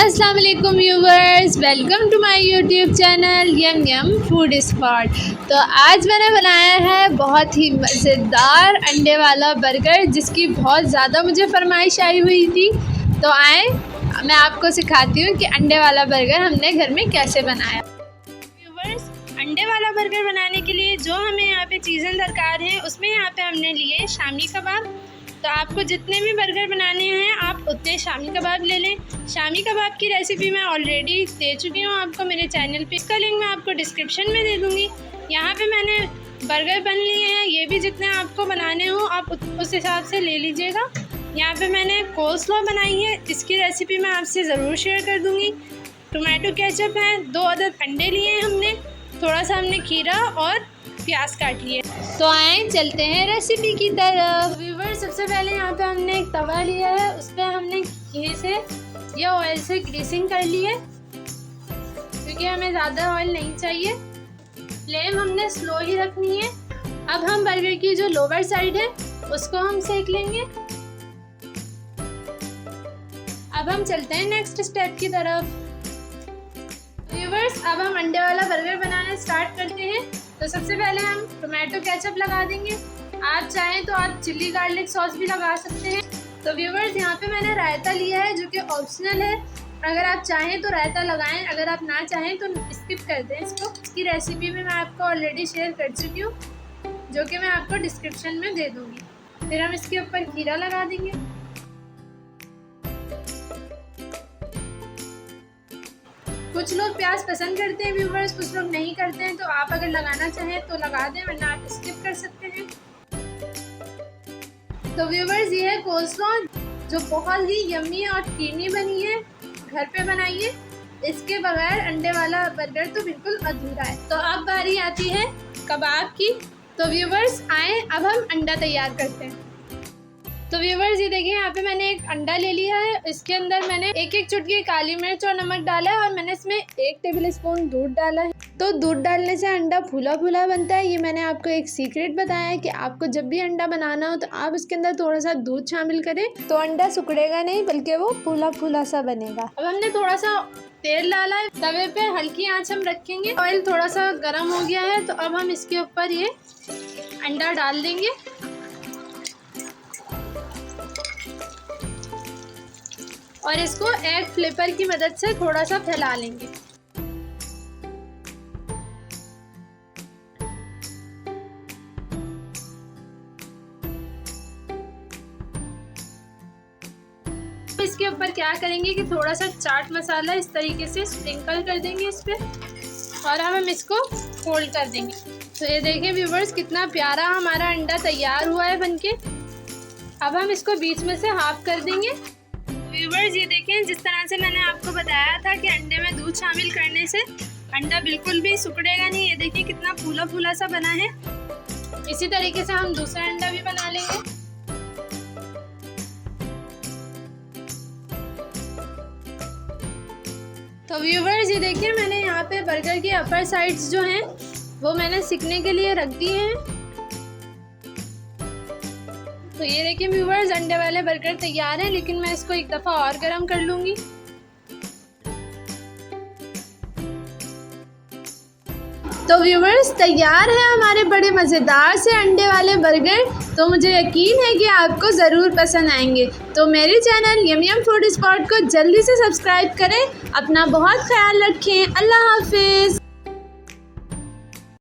अस्सलाम वालेकुम viewers, welcome to my YouTube channel yum yum food spot. तो आज मैंने बनाया है बहुत ही मज़ेदार अंडे वाला बर्गर, जिसकी बहुत ज़्यादा मुझे फरमाइश आई हुई थी। तो आए मैं आपको सिखाती हूँ कि अंडे वाला बर्गर हमने घर में कैसे बनाया। व्यूवर्स, अंडे वाला बर्गर बनाने के लिए जो हमें यहाँ पे चीज़ें दरकार हैं, उसमें यहाँ पे हमने लिए शामी कबाब। तो आपको जितने भी बर्गर बनाने हैं आप उतने शामी कबाब ले लें। शामी कबाब की रेसिपी मैं ऑलरेडी दे चुकी हूँ आपको मेरे चैनल पे, इसका लिंक मैं आपको डिस्क्रिप्शन में दे दूँगी। यहाँ पे मैंने बर्गर बन लिए हैं, ये भी जितने आपको बनाने हो आप उस हिसाब से ले लीजिएगा। यहाँ पे मैंने कोल्स्लॉ बनाई है, इसकी रेसिपी मैं आपसे ज़रूर शेयर कर दूँगी। टोमेटो केचप है, 2 अदद अंडे लिए हैं हमने, थोड़ा सा हमने खीरा और प्याज काट लिए। तो आए चलते हैं रेसिपी की तरफ। व्यूवर्स, सबसे पहले यहाँ पे हमने एक तवा लिया है, उस पर हमने घी से या ऑयल से ग्रीसिंग कर ली है, क्योंकि हमें ज़्यादा ऑयल नहीं चाहिए। फ्लेम हमने स्लो ही रखनी है। अब हम बर्गर की जो लोअर साइड है उसको हम सेक लेंगे। अब हम चलते हैं नेक्स्ट स्टेप की तरफ। व्यूवर्स, अब हम अंडे वाला बर्गर बनाना स्टार्ट करते हैं। तो सबसे पहले हम टोमेटो केचप लगा देंगे। आप चाहें तो आप चिल्ली गार्लिक सॉस भी लगा सकते हैं। तो व्यूवर्स, यहाँ पे मैंने रायता लिया है, जो कि ऑप्शनल है। अगर आप चाहें तो रायता लगाएं, अगर आप ना चाहें तो स्किप कर दें इसको। इसकी रेसिपी भी मैं आपको ऑलरेडी शेयर कर चुकी हूँ, जो कि मैं आपको डिस्क्रिप्शन में दे दूँगी। फिर हम इसके ऊपर खीरा लगा देंगे। कुछ लोग प्याज पसंद करते हैं व्यूवर्स, कुछ लोग नहीं करते हैं। तो आप अगर लगाना चाहें तो लगा दें, वरना आप स्किप कर सकते हैं। तो व्यूवर्स, ये है कोल्स्लॉ, जो बहुत ही यम्मी और क्रीमी बनी है। घर पे बनाइए, इसके बगैर अंडे वाला बर्गर तो बिल्कुल अधूरा है। तो अब बारी आती है कबाब की। तो व्यूवर्स आए, अब हम अंडा तैयार करते हैं। तो व्यूवर्स, ये देखिए यहाँ पे मैंने एक अंडा ले लिया है। इसके अंदर मैंने एक चुटकी काली मिर्च और नमक डाला है, और मैंने इसमें 1 टेबल स्पून दूध डाला है। तो दूध डालने से अंडा फूला फूला बनता है। ये मैंने आपको एक सीक्रेट बताया है कि आपको जब भी अंडा बनाना हो तो आप इसके अंदर थोड़ा सा दूध शामिल करें, तो अंडा सिकुड़ेगा नहीं, बल्कि वो फूला फूला सा बनेगा। अब हमने थोड़ा सा तेल डाला है तवे पे, हल्की आंच हम रखेंगे। ऑयल थोड़ा सा गर्म हो गया है, तो अब हम इसके ऊपर ये अंडा डाल देंगे। और इसको एग फ्लिपर की मदद से थोड़ा सा फैला लेंगे। इसके ऊपर क्या करेंगे कि थोड़ा सा चाट मसाला इस तरीके से स्प्रिंकल कर देंगे इस पे, और हम इसको फोल्ड कर देंगे। तो ये देखिए व्यूवर्स, कितना प्यारा हमारा अंडा तैयार हुआ है बनके। अब हम इसको बीच में से हाफ कर देंगे। व्यूवर्स, ये देखें, जिस तरह से मैंने आपको बताया था कि अंडे में दूध शामिल करने से अंडा बिल्कुल भी सिकुड़ेगा नहीं। ये देखिए कितना फूला फूला सा बना है। इसी तरीके से हम दूसरा अंडा भी बना लेंगे। तो व्यूवर्स, ये देखिए मैंने यहाँ पे बर्गर की अपर साइड्स जो हैं वो मैंने सिकने के लिए रख दिए हैं। तो ये देखिए व्यूवर्स, अंडे वाले बर्गर तैयार हैं, लेकिन मैं इसको एक दफ़ा और गर्म कर लूँगी। तो व्यूवर्स, तैयार है हमारे बड़े मज़ेदार से अंडे वाले बर्गर। तो मुझे यकीन है कि आपको ज़रूर पसंद आएंगे। तो मेरे channel yum yum food spot को जल्दी से सब्सक्राइब करें। अपना बहुत ख्याल रखें। अल्लाह हाफिज़।